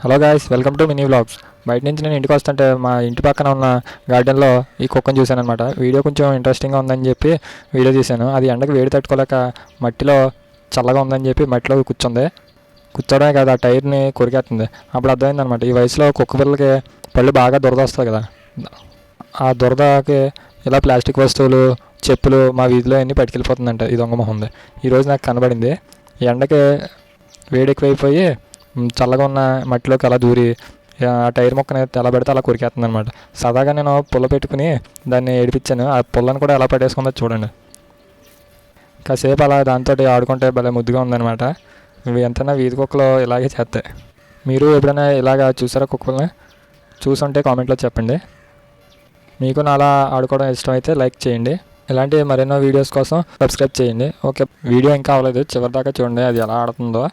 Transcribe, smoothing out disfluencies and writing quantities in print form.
Hello guys, welcome to mini vlogs. బయట నుంచి నేను ఇంటికి వస్తుంటే మా ఇంటి పక్కన ఉన్న గార్డెన్లో ఈ కుక్కను చూశాను అనమాట. వీడియో కొంచెం ఇంట్రెస్టింగ్గా ఉందని చెప్పి వీడియో తీశాను. అది ఎండకు వేడి తట్టుకోలేక మట్టిలో చల్లగా ఉందని చెప్పి మట్టిలో కూర్చుంది. కూర్చోడమే కాదు, ఆ టైర్ని కొరికేస్తుంది. అప్పుడు అర్థమైంది అనమాట, ఈ వయసులో కుక్క పిల్లలకి పళ్ళు బాగా దురద వస్తుంది కదా. ఆ దురదకి ఇలా ప్లాస్టిక్ వస్తువులు, చెప్పులు మా వీధిలో అన్నీ పట్టుకెళ్ళిపోతుందంట ఈ దొంగ మొహంది. ఈరోజు నాకు కనబడింది. ఈ ఎండకి వేడి ఎక్కువైపోయి చల్లగా ఉన్న మట్టిలోకి అలా దూరి ఆ టైర్ మొక్కని ఎలా పెడితే అలా కొరికేస్తుంది అనమాట. సదాగా నేను పుల్ల పెట్టుకుని దాన్ని ఏడిపించాను. ఆ పుల్లను కూడా ఎలా పట్టేసుకుందో చూడండి. కాసేపు అలా దాంతో ఆడుకుంటే భలే ముద్దుగా ఉందన్నమాట. ఇవి ఎంతైనా వీధి కుక్కలు ఇలాగే చేస్తాయి. మీరు ఎప్పుడైనా ఇలాగా చూసారా కుక్కల్ని? చూసుంటే కామెంట్లో చెప్పండి. మీకు నా అలా ఆడుకోవడం ఇష్టమైతే లైక్ చేయండి. ఇలాంటి మరెన్నో వీడియోస్ కోసం సబ్స్క్రైబ్ చేయండి. ఓకే, వీడియో ఇంకా అవ్వలేదు, చివరి దాకా చూడండి అది ఎలా ఆడుతుందో.